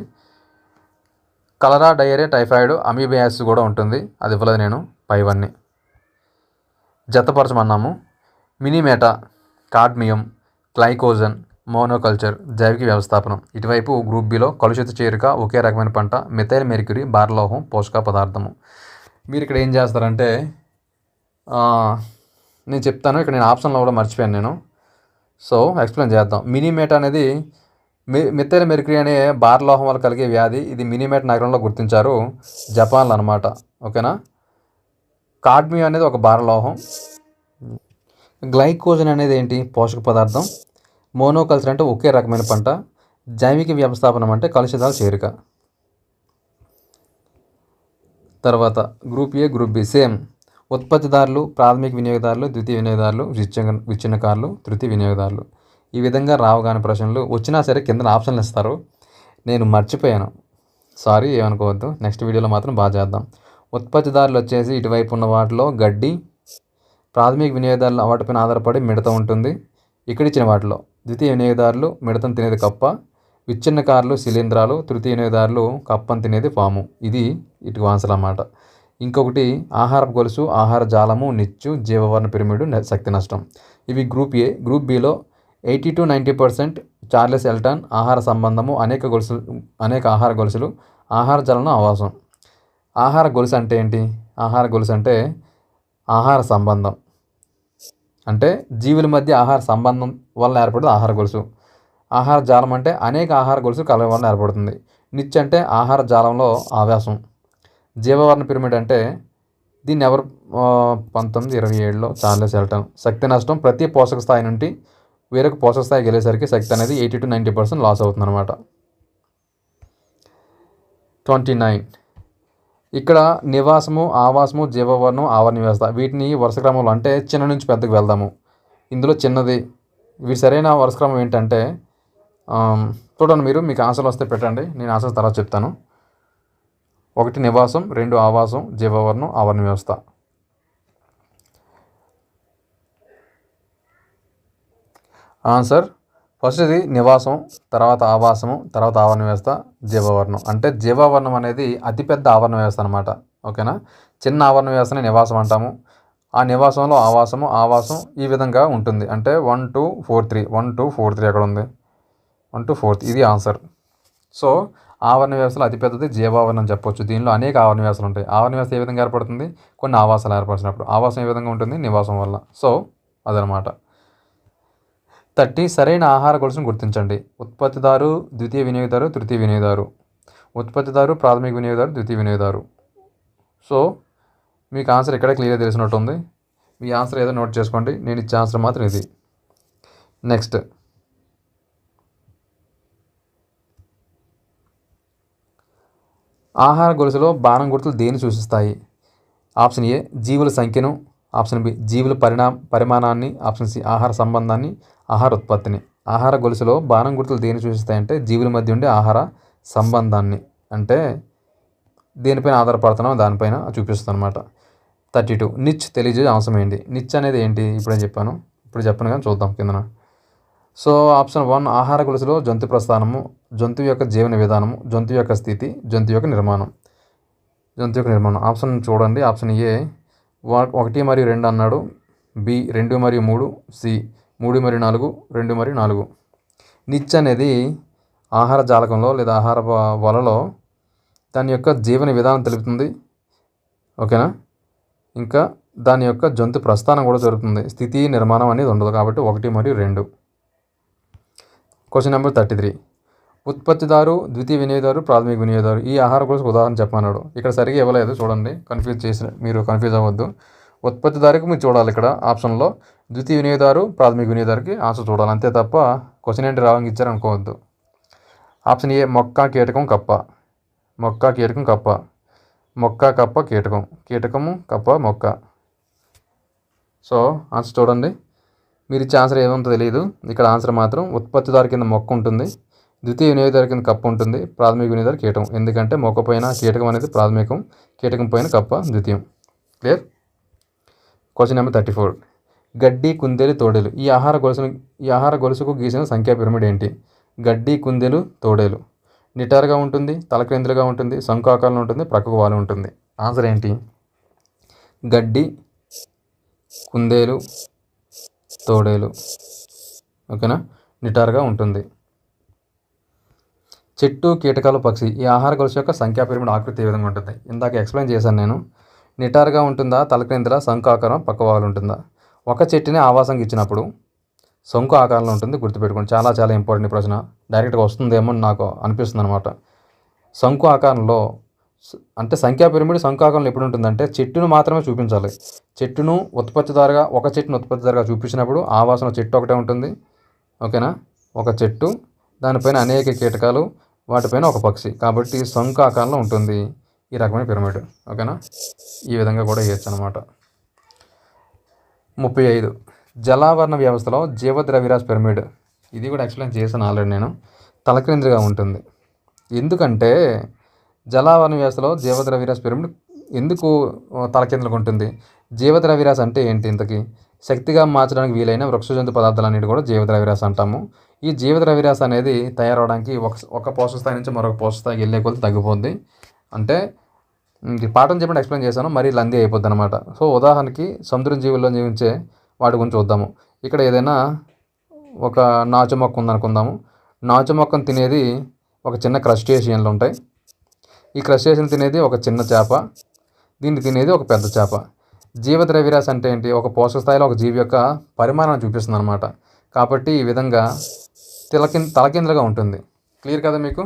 కలరా, డయేరియా, టైఫాయిడ్, అమీబియాసిస్ కూడా ఉంటుంది. అది ఇవ్వలేదు నేను పైవన్నీ జతపరచమన్నాము. మినీమేటా, కాడ్మియం, గ్లైకోజన్, మోనోకల్చర్, జైవిక వ్యవస్థాపనం. ఇటువైపు గ్రూప్ బిలో కలుషిత చేరిక, ఒకే రకమైన పంట, మిథైల్ మెర్క్యూరీ, భారలోహం, పోషక పదార్థము. మీరు ఇక్కడ ఏం చేస్తారంటే నేను చెప్తాను. ఇక్కడ నేను ఆప్షన్లో కూడా మర్చిపోయాను నేను. సో ఎక్స్ప్లెయిన్ చేద్దాం. మినీమేటా అనేది మిథైల్ మెర్క్యూరీ అనే భారలోహం వల్ల కలిగే వ్యాధి. ఇది మినీమేట్ నగరంలో గుర్తించారు, జపాన్లో అనమాట. ఓకేనా. కాడ్మియం అనేది ఒక భారలోహం. గ్లైకోజన్ అనేది ఏంటి? పోషక పదార్థం. మోనోకల్చర్ అంటే ఒకే రకమైన పంట. జైవిక వ్యవస్థాపనం అంటే కలుషితాల చేరిక. తర్వాత group A, group B same. ఉత్పత్తిదారులు, ప్రాథమిక వినియోగదారులు, ద్వితీయ వినియోగదారులు, విచ్ఛిన్నకారులు, తృతీయ వినియోగదారులు. ఈ విధంగా రావుగాని ప్రశ్నలు వచ్చినా సరే కింద ఆప్షన్లు ఇస్తారు. నేను మర్చిపోయాను, సారీ, ఏమనుకోవద్దు. నెక్స్ట్ వీడియోలో మాత్రం బాగా చేద్దాం. ఉత్పత్తిదారులు వచ్చేసి ఇటువైపు ఉన్న వాటిలో గడ్డి, ప్రాథమిక వినియోగదారులు వాటిపైన ఆధారపడి మిడత ఉంటుంది. ఇక్కడ ఇచ్చిన వాటిలో ద్వితీయ వినియోగదారులు మిడతను తినేది కప్ప, విచ్ఛిన్నకారులు శిలీంధ్రాలు, తృతీయ వినియోగదారులు కప్పను తినేది పాము. ఇది ఇటు ఆన్సర్ అన్నమాట. ఇంకొకటి ఆహారపు గొలుసు, ఆహార జాలము, నిచ్చు, జీవవర్ణ పిరమిడ్, శక్తి నష్టం. ఇవి group A. Group below 80 to 90% Charles Elton, ఆహార సంబంధము, అనేక ఆహార గొలుసులు, ఆహార జాలను ఆవాసం. ఆహార గొలుసు అంటే ఏంటి? ఆహార గొలుసు అంటే ఆహార సంబంధం, అంటే జీవుల మధ్య ఆహార సంబంధం వల్ల ఏర్పడేది ఆహార గొలుసు. ఆహార జాలం అంటే అనేక ఆహార గొలుసు కలవ వల్ల ఏర్పడుతుంది. నిచ్ అంటే ఆహార జాలంలో ఆవాసం. జీవవర్ణ పిరమిడ్ అంటే దీన్ని ఎవరు 1927లో చార్లెస్ ఎల్టన్. శక్తి నష్టం ప్రతి పోషక స్థాయి నుండి వేరొక పోషక స్థాయికి వెళ్ళేసరికి శక్తి అనేది 80 to 90% లాస్ అవుతుంది అనమాట. 29 ఇక్కడ నివాసము, ఆవాసము, జీవవర్ణం, ఆవరణ వ్యవస్థ. వీటిని వరుస క్రమంలో అంటే చిన్న నుంచి పెద్దకు వెళ్దాము. ఇందులో చిన్నది వీటి సరైన వరుస క్రమం ఏంటంటే చూడండి, మీకు ఆన్సర్లు వస్తే పెట్టండి, నేను ఆన్సర్ తర్వాత చెప్తాను. 1 నివాసం, 2 ఆవాసం, జీవవర్ణం, ఆవరణ వ్యవస్థ. ఆన్సర్ ఫస్ట్ ఇది నివాసం, తర్వాత ఆవాసము, తర్వాత ఆవరణ వ్యవస్థ, జీవవర్ణం. అంటే జీవవర్ణం అనేది అతిపెద్ద ఆవరణ వ్యవస్థ అనమాట. ఓకేనా. చిన్న ఆవరణ వ్యవస్థని నివాసం అంటాము. ఆ నివాసంలో ఆవాసం ఈ విధంగా ఉంటుంది. అంటే 1 2 4 3 1 2 4 3 ఎక్కడ ఉంది? 1 2 4 ఇది ఆన్సర్. సో ఆవరణ వ్యవస్థలో అతిపెద్దది జీవావరణం చెప్పొచ్చు. దీనిలో అనేక ఆవరణ వ్యవస్థలు ఉంటాయి. ఆవరణ వ్యవస్థ ఏ విధంగా ఏర్పడుతుంది? కొన్ని ఆవాసాలు ఏర్పరిచినప్పుడు. ఆవాసం ఏ విధంగా ఉంటుంది? నివాసం వల్ల. సో అదనమాట. 30 సరైన ఆహార గొలుసును గుర్తించండి. ఉత్పత్తిదారు, ద్వితీయ వినియోగదారు, తృతీయ వినియోగదారు. ఉత్పత్తిదారు, ప్రాథమిక వినియోగదారు, ద్వితీయ వినియోగదారు. సో మీకు ఆన్సర్ ఇక్కడే క్లియర్గా తెలిసినట్టు ఉంది. మీ ఆన్సర్ ఏదో నోట్ చేసుకోండి. నేను ఇచ్చే ఆన్సర్ మాత్రం ఇది. నెక్స్ట్ ఆహార గొలుసులో బాణం గుర్తులు దేన్ని సూచిస్తాయి? ఆప్షన్ ఏ జీవుల సంఖ్యను, ఆప్షన్ బి జీవుల పరిమాణాన్ని, ఆప్షన్ సి ఆహార సంబంధాన్ని, ఆహార ఉత్పత్తిని. ఆహార గొలుసులో బాణం గుర్తులు దేన్ని సూచిస్తాయంటే జీవుల మధ్య ఉండే ఆహార సంబంధాన్ని, అంటే దేనిపైన ఆధారపడుతున్నామో దానిపైన చూపిస్తుంది అనమాట. 32 నిచ్ తెలియజేసే అంశం ఏంటి? నిచ్ అనేది ఏంటి? ఇప్పుడు చెప్పాను కానీ చూద్దాం కిందన. సో ఆప్షన్ 1 ఆహార గొలుసులో జంతు ప్రస్థానము, జంతువు యొక్క జీవన విధానము, జంతువు యొక్క స్థితి, జంతువు యొక్క నిర్మాణం. ఆప్షన్ చూడండి. ఆప్షన్ ఏ 1 మరియు 2 అన్నాడు, బి 2 మరియు 3, సి 3 మరియు 4, 2 మరియు 4. నిచ్ అనేది ఆహార జాలకంలో లేదా ఆహార వలలో దాని యొక్క జీవన విధానం తెలుపుతుంది. ఓకేనా. ఇంకా దాని యొక్క జంతు ప్రస్థానం కూడా జరుగుతుంది. స్థితి, నిర్మాణం అనేది ఉండదు. కాబట్టి 1 మరియు 2. క్వశ్చన్ నెంబర్ 33 ఉత్పత్తిదారు, ద్వితీయ వినియోగదారు, ప్రాథమిక వినియోగదారు. ఈ ఆహార గొలుసుకు ఉదాహరణ చెప్పమన్నాడు. ఇక్కడ సరిగా ఇవ్వలేదు చూడండి, మీరు కన్ఫ్యూజ్ అవ్వద్దు. ఉత్పత్తిదారుకి మీరు చూడాలి ఇక్కడ ఆప్షన్లో, ద్వితీయ వినియోగదారు, ప్రాథమిక వినియోగదారుకి ఆన్సర్ చూడాలి. అంతే తప్ప క్వశ్చన్ ఏంటి రాంగ్ ఇచ్చారు అనుకోవద్దు. ఆప్షన్ ఏ మొక్క, కీటకం, కప్ప. మొక్క, కీటకం, కప్ప. మొక్క, కప్ప, కీటకం. కీటకము, కప్ప, మొక్క. సో ఆన్సర్ చూడండి. మీరు ఇచ్చే ఆన్సర్ ఏముందో తెలియదు. ఇక్కడ ఆన్సర్ మాత్రం ఉత్పత్తిదారు కింద మొక్క ఉంటుంది, ద్వితీయ వినియోగదారు కింద కప్ప ఉంటుంది, ప్రాథమిక వినియోగదారు కీటకం. ఎందుకంటే మొక్క పైన కీటకం అనేది ప్రాథమికం, కీటకం పైన కప్ప ద్వితీయం. క్లియర్. Question number 34. గడ్డి, కుందేలు, తోడేలు ఈ ఆహార గొలుసుకు గీసిన సంఖ్యా పిరమిడ్ ఏంటి? గడ్డి, కుందేలు, తోడేలు నిటారుగా ఉంటుంది, తలక్రిందులుగా ఉంటుంది, శంకు ఆకారంలో ఉంటుంది, ప్రక్కకు వాలి ఉంటుంది. ఆన్సర్ ఏంటి? గడ్డి, కుందేలు, తోడేలు. ఓకేనా, నిటారుగా ఉంటుంది. చెట్టు, కీటకాలు, పక్షి ఈ ఆహార గొలుసు యొక్క సంఖ్యా పిరమిడ్ ఆకృతి ఏ విధంగా ఉంటుంది? ఇందాక ఎక్స్ప్లెయిన్ చేశాను నేను. నిటారుగా ఉంటుందా, తలక్రిందులా, శంకు ఆకారం, పక్కవాలు ఉంటుందా? ఒక చెట్టుని ఆవాసంగా ఇచ్చినప్పుడు శంకు ఆకారంలో ఉంటుంది, గుర్తుపెట్టుకోండి. చాలా చాలా ఇంపార్టెంట్ ప్రశ్న. డైరెక్ట్గా వస్తుందేమో నాకు అనిపిస్తుంది అనమాట. శంకు ఆకారంలో అంటే సంఖ్యా పిరమిడ్ శంకు ఆకారంలో ఎప్పుడు ఉంటుందంటే చెట్టును మాత్రమే చూపించాలి. చెట్టును ఉత్పత్తిదారుగా, ఒక చెట్టును ఉత్పత్తిదారుగా చూపించినప్పుడు ఆవాసంలో చెట్టు ఒకటే ఉంటుంది. ఓకేనా, ఒక చెట్టు, దానిపైన అనేక కీటకాలు, వాటిపైన ఒక పక్షి. కాబట్టి శంకు ఆకారంలో ఉంటుంది ఈ రకమైన పిరమిడ్. ఓకేనా, ఈ విధంగా కూడా వేయచ్చు అనమాట. 35. జలావరణ వ్యవస్థలో జీవద్రవ్యరాశి పిరమిడ్. ఇది కూడా ఎక్స్ప్లెయిన్ చేశాను ఆల్రెడీ నేను. తలక్రిందులుగా ఉంటుంది. ఎందుకంటే జలావరణ వ్యవస్థలో జీవద్రవ్యరాశి పిరమిడ్ ఎందుకు తలకిందులుగా ఉంటుంది? జీవద్రవ్యరాశి అంటే ఏంటి? ఇంతకీ శక్తిగా మార్చడానికి వీలైన వృక్షజంతు పదార్థాలన్నిటి కూడా జీవద్రవ్యరాశి అంటాము. ఈ జీవద్రవ్యరాశి అనేది తయారవడానికి ఒక పోషక స్థాయి నుంచి మరొక పోషక స్థాయికి వెళ్ళే కొద్ది తగ్గిపోద్ది. అంటే పాఠం చెప్పండి ఎక్స్ప్లెయిన్ చేశాను, మరీ లంది అయిపోద్ది అనమాట. సో ఉదాహరణకి సముద్రం జీవుల్లో జీవించే వాటి గురించి చూద్దాము. ఇక్కడ ఏదైనా ఒక నాచు మొక్క ఉందనుకుందాము. నాచు మొక్కను తినేది ఒక చిన్న క్రస్టేషియన్లు ఉంటాయి. ఈ క్రస్టేషియన్ తినేది ఒక చిన్న చేప, దీన్ని తినేది ఒక పెద్ద చేప. జీవద్రవ్యరాశి అంటే ఏంటి? ఒక పోషక స్థాయిలో ఒక జీవి యొక్క పరిమాణాన్ని చూపిస్తుంది అనమాట. కాబట్టి ఈ విధంగా తలకిందులుగా ఉంటుంది. క్లియర్ కదా మీకు?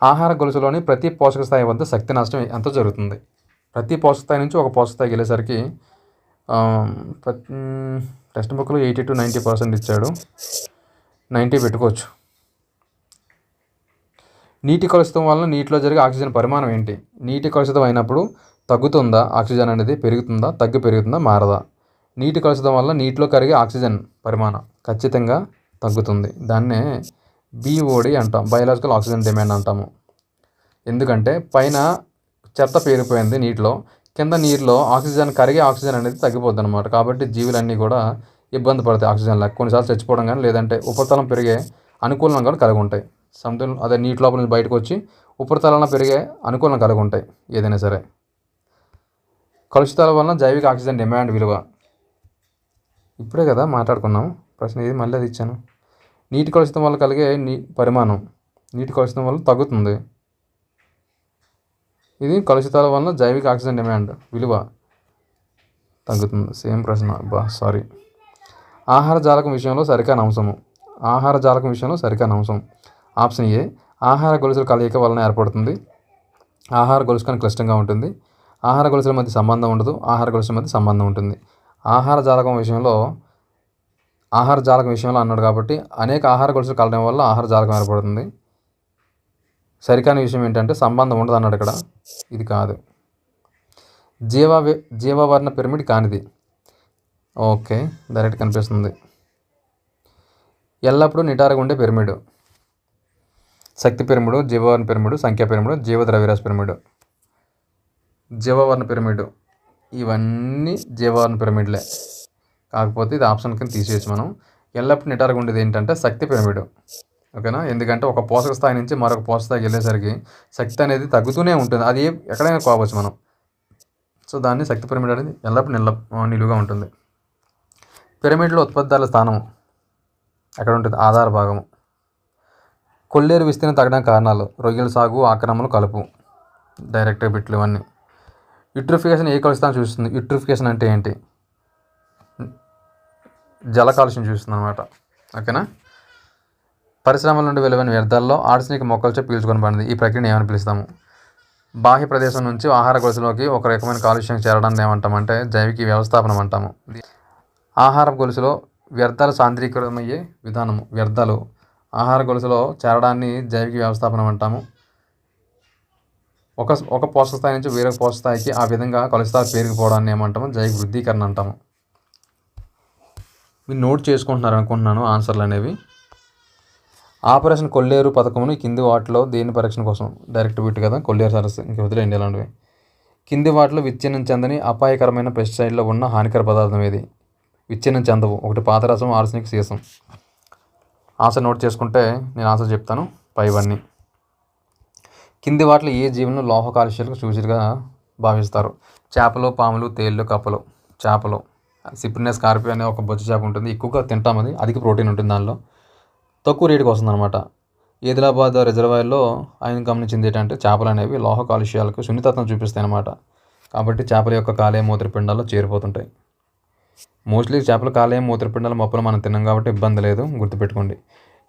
ఆహార గొలుసులోని ప్రతి పోషక స్థాయి వద్ద శక్తి నష్టం ఎంత జరుగుతుంది? ప్రతి పోషక స్థాయి నుంచి ఒక పోషక స్థాయికి వెళ్ళేసరికి టెక్స్ట్ బుక్లో 80 to 90% ఇచ్చాడు. 90 పెట్టుకోవచ్చు. నీటి కలుషితం వలన నీటిలో జరిగే ఆక్సిజన్ పరిమాణం ఏంటి? నీటి కలుషితం అయినప్పుడు తగ్గుతుందా ఆక్సిజన్ అనేది? పెరుగుతుందా? పెరుగుతుందా? మారదా? నీటి కలుషితం వల్ల నీటిలో కరిగే ఆక్సిజన్ పరిమాణం ఖచ్చితంగా తగ్గుతుంది. దాన్నే BOD అంటాం, బయలాజికల్ ఆక్సిజన్ డిమాండ్ అంటాము. ఎందుకంటే పైన చెత్త పేరిపోయింది నీటిలో, కింద నీరులో ఆక్సిజన్ కరిగే ఆక్సిజన్ అనేది తగ్గిపోద్ది అనమాట. కాబట్టి జీవులన్నీ కూడా ఇబ్బంది పడతాయి ఆక్సిజన్ లేక. కొన్నిసార్లు చచ్చిపోవడం కానీ, లేదంటే ఉపరితలం పెరిగే అనుకూలంగా కూడా కలిగి ఉంటాయి. సముద్రం అదే నీటి లోపల నుంచి బయటకు వచ్చి ఉపరితలంలో పెరిగే అనుకూలం కలిగి ఉంటాయి ఏదైనా సరే. కలుషితాల వలన జైవిక ఆక్సిజన్ డిమాండ్ విలువ ఇప్పుడే కదా మాట్లాడుకున్నాం. ప్రశ్న ఇది మళ్ళీ అది ఇచ్చాను. నీటి కలుషితం వల్ల కలిగే పరిమాణం నీటి కలుషితం వల్ల తగ్గుతుంది. ఇది కలుషితాల వలన జైవిక ఆక్సిజన్ డిమాండ్ విలువ తగ్గుతుంది. సేమ్ ప్రశ్న. సారీ. ఆహార జాలకం విషయంలో సరికాని అంశము. ఆహార జాలకం విషయంలో సరికాని అంశం. ఆప్షన్ ఏ ఆహార గొలుసుల కలయిక వలన ఏర్పడుతుంది. ఆహార గొలుసు కానీ క్లిష్టంగా ఉంటుంది. ఆహార గొలుసుల మధ్య సంబంధం ఉండదు. ఆహార గొలుసుల మధ్య సంబంధం ఉంటుంది. ఆహార జాలకం విషయంలో అన్నాడు కాబట్టి అనేక ఆహార గొలుసులు కలడం వల్ల ఆహార జాలకం ఏర్పడుతుంది. సరికాని విషయం ఏంటంటే సంబంధం ఉండదు అన్నాడు ఇక్కడ. ఇది కాదు. జీవవర్ణ పిరమిడ్ కానిది. ఓకే, డైరెక్ట్ కనిపిస్తుంది. ఎల్లప్పుడూ నిటారుగా ఉండే పిరమిడ్ శక్తి పిరమిడ్, జీవవర్ణ పిరమిడ్, సంఖ్యా పిరమిడ్, జీవద్రవ్యరాశి పిరమిడ్. జీవవర్ణ పిరమిడ్ ఇవన్నీ జీవవర్ణ పిరమిడ్లే, కాకపోతే ఇది ఆప్షన్ కింద తీసేయచ్చు మనం. ఎల్లప్పుడూ నిటారుగా ఉండేది ఏంటంటే శక్తి పిరమిడ్. ఓకేనా, ఎందుకంటే ఒక పోషక స్థాయి నుంచి మరొక పోషక స్థాయికి వెళ్ళేసరికి శక్తి అనేది తగ్గుతూనే ఉంటుంది. అది ఎక్కడైనా కావచ్చు మనం. సో దాన్ని శక్తి పిరమిడ్ అనేది ఎల్లప్పుడూ నిలువుగా ఉంటుంది. పిరమిడ్లో ఉత్పత్తిదారుల స్థానం ఎక్కడ ఉంటుంది? ఆధార భాగము. కొల్లేరు విస్తీర్ణం తగ్గడానికి కారణాలు రొయ్యల సాగు, ఆక్రమణలు, కలుపు. డైరెక్ట్ బిట్లు ఇవన్నీ. యూట్రిఫికేషన్ ఏ కలుషితాన్ని చూస్తుంది? యూట్రిఫికేషన్ అంటే ఏంటి? జల కాలుష్యం చూస్తుంది అనమాట. ఓకేనా. పరిశ్రమల నుండి వెలువైన వ్యర్థాల్లో ఆర్సెనిక్ మొక్కలచే పీల్చుకొని పడింది. ఈ ప్రక్రియను ఏమని పిలుస్తాము? బాహ్య ప్రదేశం నుంచి ఆహార గొలుసులోకి ఒక రకమైన కాలుష్యం చేరడాన్ని ఏమంటామంటే జైవిక వ్యవస్థాపనం అంటాము. ఆహార గొలుసులో వ్యర్థాలు సాంద్రీకృతమయ్యే విధానము. వ్యర్థాలు ఆహార గొలుసులో చేరడాన్ని జైవిక వ్యవస్థాపనం అంటాము. ఒక పోషక స్థాయి నుంచి వేరొక పోషక స్థాయికి ఆ విధంగా కలుషితాలు పేరుకుపోవడాన్ని ఏమంటాము? జైవిక వృద్ధీకరణ అంటాము. మీరు నోట్ చేసుకుంటున్నారు అనుకుంటున్నాను ఆన్సర్లు అనేవి. ఆపరేషన్ కొల్లేరు పథకమును కింది వాటిలో దేని పరీక్షణ కోసం డైరెక్ట్ బిట్ కదా, కొల్లేరు సరస్సు ఇంక వదిలేండి ఇలాంటివి. కింది వాటిలో విచ్ఛిన్నం చెందని అపాయకరమైన పెస్టిసైడ్లో ఉన్న హానికర పదార్థం ఏది? విచ్ఛిన్నం చెందవు. ఒకటి పాదరసం, ఆర్సెనిక్, సీసం. ఆన్సర్ నోట్ చేసుకుంటే నేను ఆన్సర్ చెప్తాను. పైవన్నీ. కింది వాటిలో ఏ జీవులను లోహ కాలుష్యాలకు సూచికగా భావిస్తారు? చేపలు, పాములు, తేళ్ళు, కప్పలు. చేపలు. సిప్రినస్ స్కార్పియో అనే ఒక బొచ్చు చేప ఉంటుంది, ఎక్కువగా తింటాం, అది అధిక ప్రోటీన్ ఉంటుంది దానిలో, తక్కువ రేటుకి వస్తుంది అనమాట. ఆదిలాబాద్ రిజర్వాయర్లో ఆయన గమనించింది ఏంటంటే చేపలు అనేవి లోహ కాలుష్యాలకు సున్నితత్వం చూపిస్తాయి అన్నమాట. కాబట్టి చేపల యొక్క కాలేయ మూత్రపిండాల్లో చేరిపోతుంటాయి. మోస్ట్లీ చేపల కాలేయం మూత్రపిండాల మొప్పలు మనం తిన్నాం కాబట్టి ఇబ్బంది లేదు, గుర్తుపెట్టుకోండి.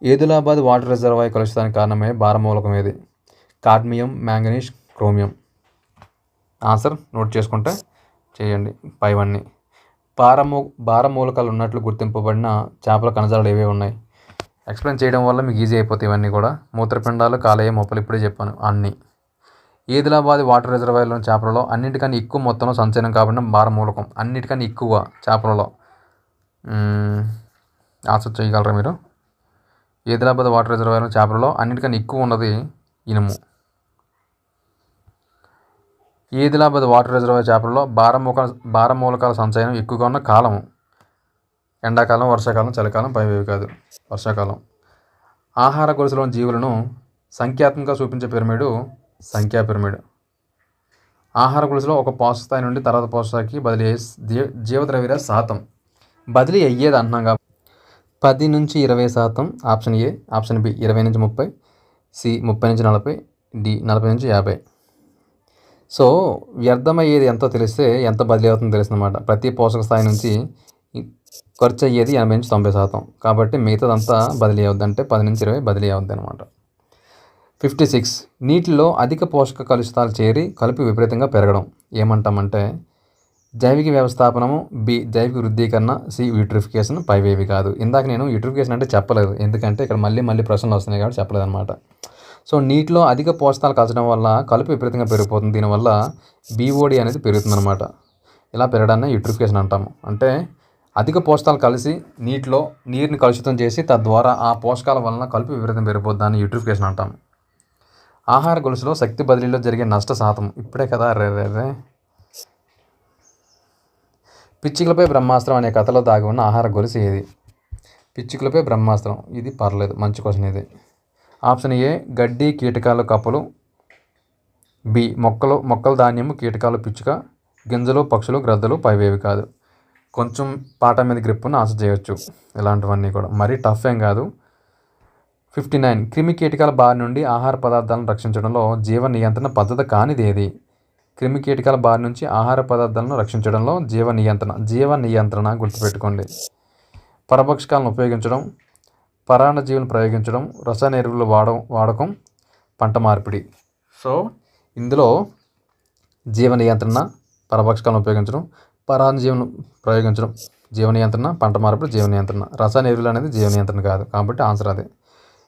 ఆదిలాబాద్ వాటర్ రిజర్వాయర్ కలుషితానికి కారణమే భారమూలకం ఏది? Cadmium, manganese, chromium. Answer note చేసుకుంటే చేయండి. పైవన్నీ. భారమూలకాలు ఉన్నట్లు గుర్తింపబడిన చేపల కణజాలాలు ఏవే ఉన్నాయి? ఎక్స్ప్లెయిన్ చేయడం వల్ల మీకు ఈజీ అయిపోతాయి ఇవన్నీ కూడా. మూత్రపిండాలు, కాలేయ మొప్పలు ఇప్పుడే చెప్పాను అన్నీ. ఆదిలాబాద్ వాటర్ రిజర్వాయర్లోని చేపలలో అన్నిటికన్నా ఎక్కువ మొత్తంలో సంచయనం కాబట్టి భారమూలకం. అన్నిటికన్నా ఎక్కువ చేపలలో ఆన్సర్ చేయగలరా మీరు? ఆదిలాబాద్ వాటర్ రిజర్వాయర్లో చేపలలో అన్నిటికన్నా ఎక్కువ ఉన్నది ఇనుము. ఆదిలాబాద్ వాటర్ రిజర్వాయర్ చేపలలో భారమూలకాల సంచయనం ఎక్కువగా ఉన్న కాలము ఎండాకాలం, వర్షాకాలం, చలికాలం, పైవేవి కాదు, వర్షాకాలం. ఆహార గొలుసులోని జీవులను సంఖ్యాత్మకంగా చూపించే పిరమిడ్ సంఖ్యా పిరమిడ్. ఆహార గొలుసులో ఒక పోషక స్థాయి నుండి తర్వాత పోషకానికి బదిలీ అయ్యే జీవద్రవ్య శాతం. బదిలీ అయ్యేది అంటున్నాగా 10 నుంచి 20%. Option A. ఆప్షన్ బి 20 నుంచి 30, సి 30 నుంచి 40, డి 40 నుంచి 50. సో వ్యర్థమయ్యేది ఎంతో తెలిస్తే ఎంత బదిలీ అవుతుందో తెలుస్తుందన్నమాట. ప్రతి పోషక స్థాయి నుంచి ఖర్చు అయ్యేది 80 నుంచి 90%. కాబట్టి మిగతాదంతా బదిలీ అవుద్ది, అంటే 10 నుంచి 20 బదిలీ అవుద్ది అనమాట. 56. నీటిలో అధిక పోషక కలుషితాలు చేరి కలుపు విపరీతంగా పెరగడం ఏమంటామంటే జైవిక వ్యవస్థాపనము, బి జైవిక వృద్ధీకరణ, సి యూట్రిఫికేషన్. పైవేవి కాదు. ఇందాక నేను యూట్రిఫికేషన్ అంటే చెప్పలేదు, ఎందుకంటే ఇక్కడ మళ్ళీ ప్రశ్నలు వస్తున్నాయి కాబట్టి చెప్పలేదు అనమాట. సో నీటిలో అధిక పోషకాలు కలచడం వల్ల కలుపు విపరీతంగా పెరిగిపోతుంది. దీనివల్ల బీఓడి అనేది పెరుగుతుంది అనమాట. ఇలా పెరగడాన్ని యూట్రిఫికేషన్ అంటాము. అంటే అధిక పోషకాలు కలిసి నీరుని కలుషితం చేసి తద్వారా ఆ పోషకాల వలన కలుపు విపరీతం పెరిగిపోతుంది, దాన్ని యూట్రిఫికేషన్ అంటాము. ఆహార గొలుసులో శక్తి బదిలీలో జరిగే నష్ట శాతం. ఇప్పుడే కదా రే పిచ్చుకలపై బ్రహ్మాస్త్రం అనే కథలో దాగి ఉన్న ఆహార గొలుసు ఏది? పిచ్చుకలపై బ్రహ్మాస్త్రం, ఇది పర్లేదు, మంచి క్వశ్చన్ ఇది. ఆప్షన్ ఏ గడ్డి, కీటకాలు, కప్పలు. బి మొక్కలు, ధాన్యము, కీటకాలు, పిచ్చుక, గింజలు, పక్షులు, గ్రద్దలు. పైవేవి కాదు. కొంచెం పాట మీద గ్రిప్పును ఆశ చేయొచ్చు. ఇలాంటివన్నీ కూడా మరీ టఫ్ ఏం కాదు. 59. క్రిమి కీటకాల బారి నుండి ఆహార పదార్థాలను రక్షించడంలో జీవ నియంత్రణ పద్ధతి కానిది ఏది? క్రిమి కీటకాల బారి నుంచి ఆహార పదార్థాలను రక్షించడంలో జీవ నియంత్రణ గుర్తుపెట్టుకోండి. పరభక్షకాలను ఉపయోగించడం, పరాన్నజీవులను ప్రయోగించడం, రసాయన ఎరువుల వాడకం, పంట మార్పిడి. సో ఇందులో జీవ నియంత్రణ, పరభక్షకాలను ఉపయోగించడం, పరాన్నజీవులను ప్రయోగించడం జీవ నియంత్రణ, పంట మార్పిడి జీవ నియంత్రణ. రసాయన ఎరువులు అనేది జీవ నియంత్రణ కాదు, కాబట్టి ఆన్సర్ అదే.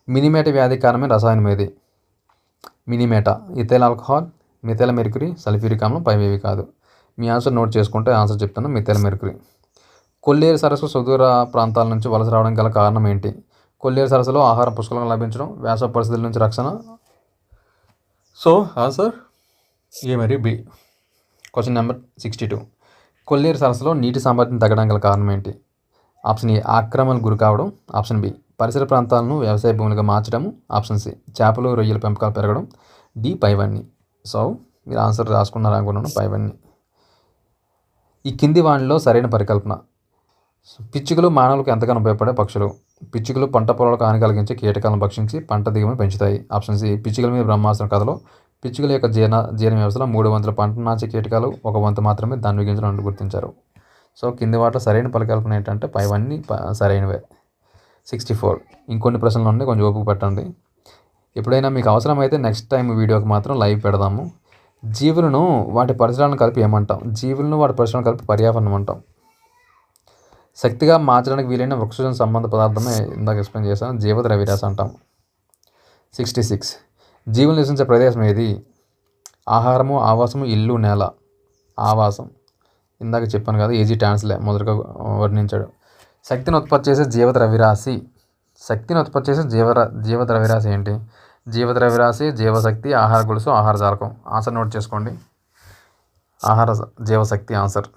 మినిమేట వ్యాధి కారణమైన రసాయనం ఏది? మినిమేట ethyl alcohol, methyl mercury, sulphuric ఆమ్లం. పైవేవి కాదు. మీ ఆన్సర్ నోట్ చేసుకుంటే ఆన్సర్ చెప్తాను. Methyl mercury. కొల్లేరు సరస్సు సుదూర ప్రాంతాల నుంచి వలస రావడం గల కారణం ఏంటి? కొల్లేరు సరస్సులో ఆహారం పుష్కలంగా లభించడం, వేసవ పరిస్థితుల నుంచి రక్షణ. సో ఆన్సర్ ఏ మరియు బి. Question number 62. కొల్లేరు సరస్సులో నీటి సామర్థ్యం తగ్గడం గల కారణం ఏంటి? ఆప్షన్ ఏ ఆక్రమణకు గురి కావడం, ఆప్షన్ బి పరిసర ప్రాంతాలను వ్యవసాయ భూములుగా మార్చడం, ఆప్షన్ సి చేపలు, రొయ్యల పెంపకాలు పెరగడం, డి పైవన్నీ. సో మీరు ఆన్సర్ రాసుకున్నారు అనుకున్నాను. పైవన్నీ. ఈ కింది వానిలో సరైన పరికల్పన. పిచ్చుకలు మానవులకు ఎంతగానో ఉపయోగపడే పక్షులు. పిచ్చుకలు పంట పొలాలకు హాని కలిగించే కీటకాలను భక్షించి పంట దిగుబడిని పెంచుతాయి. ఆప్షన్ సి పిచ్చుకల మీద బ్రహ్మాస్త్రం కథలో పిచ్చుకల యొక్క జీర్ణ వ్యవస్థలో 300 పంట నాచే కీటకాలు, 1 వంతు మాత్రమే దాన్ని గింజలు గుర్తించారు. సో కింది వాటిలో సరైన పరికల్పన ఏంటంటే పైవన్నీ సరైనవే. 64. ఇంకొన్ని ప్రశ్నలు ఉండి కొంచెం ఓపిక పెట్టండి. ఎప్పుడైనా మీకు అవసరమైతే నెక్స్ట్ టైం వీడియోకి మాత్రం లైవ్ పెడదాము. జీవులను వాటి పరిసరాలను కలిపి ఏమంటాం? జీవులను వాటి పరిసరాలను కలిపి పర్యావరణం అంటాం. శక్తిగా మార్చడానికి వీలైన వృక్షజన సంబంధ పదార్థమే ఇందాక ఎక్స్ప్లెయిన్ చేశాను, జీవద్రవ్యరాశ అంటాం. 66. జీవులు నివసించే ప్రదేశం ఏది? ఆహారము, ఆవాసము, ఇల్లు, నేల. ఆవాసం ఇందాక చెప్పాను కదా, ఏజీ టాన్స్లే మొదటగా వర్ణించాడు. శక్తిని ఉత్పత్తి చేసే జీవద్రవ్యరాశి శక్తిని ఉత్పత్తి చేసే జీవద్రవ్యరాశి ఏంటి? జీవద్రవ్యరాశి, జీవశక్తి, ఆహార గొలుసు, ఆహార జాలకం. ఆన్సర్ నోట్ చేసుకోండి. ఆహార జీవశక్తి ఆన్సర్.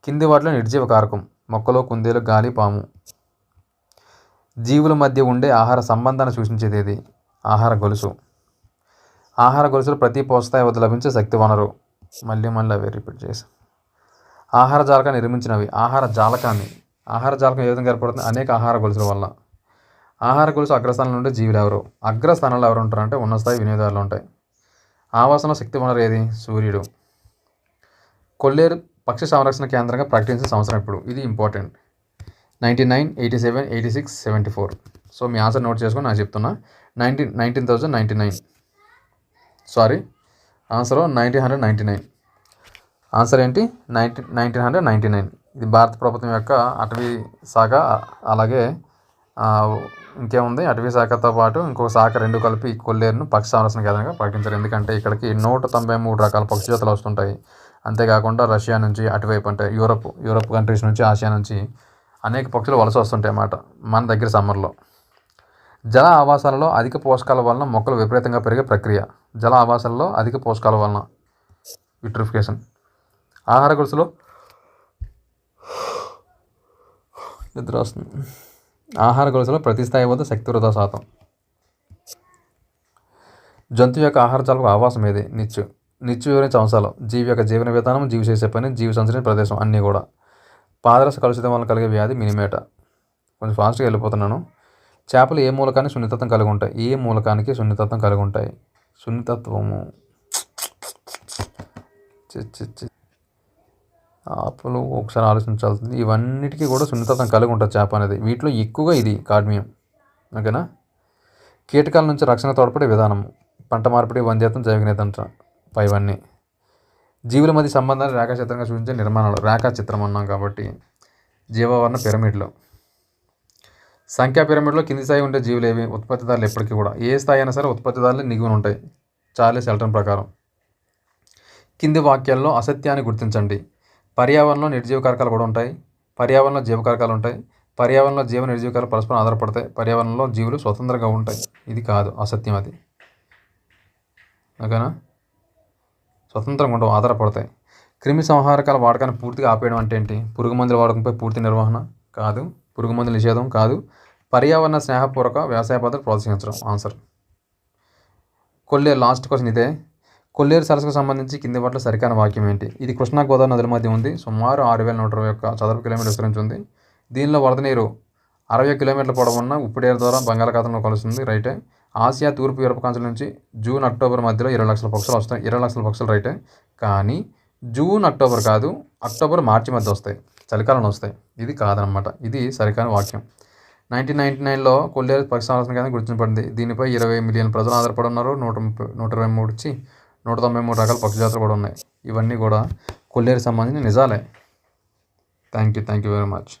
కింది వాటిలో నిర్జీవ కారకం. మొక్కలు, కుందేలు, గాలి, పాము. జీవుల మధ్య ఉండే ఆహార సంబంధాన్ని సూచించేది ఏది? ఆహార గొలుసు. ఆహార గొలుసులో ప్రతి పోషకాయ వద్ద లభించే శక్తి వనరు. మళ్ళీ అవే రిపీట్ చేసి. ఆహార జాలకాన్ని నిర్మించినవి. ఆహార జాలకం ఏ విధంగా ఏర్పడుతుంది? అనేక ఆహార గొలుసుల వల్ల. ఆహార గొలుసు అగ్రస్థానంలో ఉండే జీవులు ఎవరు? అగ్రస్థానంలో ఎవరు ఉంటారంటే ఉన్నత స్థాయి వినియోగదారులు ఉంటాయి. ఆవాసంలో శక్తి వనరు ఏది? సూర్యుడు. కొల్లేరు పక్షి సంరక్షణ కేంద్రంగా ప్రకటించిన సంవత్సరం ఇప్పుడు? ఇది ఇంపార్టెంట్. 99, 87, 86, 74. సో మీ ఆన్సర్ నోట్ చేసుకొని నాకు చెప్తున్నా. 1999. Sorry, answer 1999. ఆన్సర్ ఏంటి? 1999. ఇది భారత ప్రభుత్వం యొక్క అటవీ శాఖ, అలాగే ఇంకేముంది, అటవీ శాఖతో పాటు ఇంకో శాఖ రెండు కలిపి కొల్లేరును పక్షి సంరక్షణ కేంద్రంగా ప్రకటించారు. ఎందుకంటే ఇక్కడికి 193 రకాల పక్షి జాతులు వస్తుంటాయి. అంతేకాకుండా రష్యా నుంచి, అటువైపు అంటే యూరప్ కంట్రీస్ నుంచి, ఆసియా నుంచి అనేక పక్షులు వలస వస్తుంటాయి అన్నమాట మన దగ్గర సమ్మర్లో. జల ఆవాసాలలో అధిక పోషకాల వలన మొక్కలు విపరీతంగా పెరిగే ప్రక్రియ. జల ఆవాసాలలో అధిక పోషకాల వలన యూట్రిఫికేషన్. ఆహార గొలుసులో నిద్ర వస్తుంది. ఆహార గొలుసులో ప్రతి స్థాయి వద్ద శక్తి వృధా శాతం. జంతువు యొక్క ఆహార జాలకు ఆవాసం ఏది? నిత్యు వివరించే అంశాలు. జీవి యొక్క జీవన విధానం, జీవి చేసే పని, జీవి సంచరించే ప్రదేశం అన్నీ కూడా. పాదరస కలుషితం వల్ల కలిగే వ్యాధి మినిమేట. కొంచెం ఫాస్ట్గా వెళ్ళిపోతున్నాను. చేపలు ఏ మూలకానికి సున్నితత్వం కలిగి ఉంటాయి? ఏ మూలకానికి సున్నితత్వం కలిగి ఉంటాయి? సున్నితత్వము ఆపులు ఒకసారి ఆలోచించాల్సింది. ఇవన్నిటికీ కూడా సున్నితత్వం కలిగి ఉంటుంది చేప అనేది. వీటిలో ఎక్కువగా ఇది కాడ్మియం. ఓకేనా? కీటకాల నుంచి రక్షణ తోడ్పడే విధానం. పంట మార్పిడి, వంద్యత్వం, జైవిక నియంత్రణ పైవన్నీ. జీవుల మధ్య సంబంధాన్ని రేఖాచిత్రంగా సూచించే నిర్మాణాలు. రేఖాచిత్రం అన్నాం కాబట్టి. జీవవర్ణ పిరమిడ్లో. సంఖ్యా పిరమిడ్లో కింది స్థాయి ఉండే జీవులు ఏవి? ఉత్పత్తిదారులు. ఎప్పటికీ కూడా ఏ స్థాయి అయినా సరే ఉత్పత్తిదారులు నిగువన ఉంటాయి, చార్లెస్ ఎల్టన్ ప్రకారం. కింది వాక్యాల్లో అసత్యాన్ని గుర్తించండి. పర్యావరణంలో నిర్జీవ కారకాలు కూడా ఉంటాయి, పర్యావరణంలో జీవకారకాలు ఉంటాయి, పర్యావరణంలో జీవ నిర్జీవకాలు పరస్పరం ఆధారపడతాయి, పర్యావరణంలో జీవులు స్వతంత్రంగా ఉంటాయి. ఇది కాదు, అసత్యం అది. ఓకేనా? స్వతంత్రంగా ఉండవు, ఆధారపడతాయి. క్రిమి సంహారకాల వాడకాన్ని పూర్తిగా ఆపేయడం అంటే ఏంటి? పురుగు మందుల వాడకంపై పూర్తి నిర్వహణ కాదు, పురుగు మందుల నిషేధం కాదు, పర్యావరణ స్నేహపూర్వక వ్యవసాయ పద్ధతులు ప్రోత్సహించడం. ఆన్సర్. కొల్లేరు. లాస్ట్ క్వశ్చన్ ఇదే. కొల్లేరు సరస్సుకు సంబంధించి కింది వాటిలో సరికాని వాక్యం ఏంటి? ఇది కృష్ణా గోదావరి నదుల మధ్య ఉంది. సుమారు 6121 చదరపు కిలోమీటర్ విస్తరించి ఉంది. దీనిలో వరద నీరు 60 కిలోమీటర్ల పొడవున్న ఉప్పుడేరు ద్వారా బంగాళాఖాతంలో కలుస్తుంది. రైటే. ఆసియా, తూర్పు యూరప్ కాంచుల నుంచి జూన్, అక్టోబర్ మధ్యలో 20 లక్షల పక్షులు వస్తాయి. 20 లక్షల పక్షులు రైటే. కానీ జూన్, అక్టోబర్ కాదు, అక్టోబర్, మార్చి మధ్య వస్తాయి, చలికాలంలో వస్తాయి. ఇది కాదనమాట. ఇది సరికాని వాక్యం. 1999లో కొల్లేరు పక్షి సంరక్షణ కేంద్రం గుర్తించబడింది. దీనిపై 20 మిలియన్ ప్రజలు ఆధారపడి ఉన్నారు. 193 రకాల పక్షి జాతులు కూడా ఉన్నాయి. ఇవన్నీ కూడా కొల్లేరు సంబంధించిన నిజాలే. Thank you very much.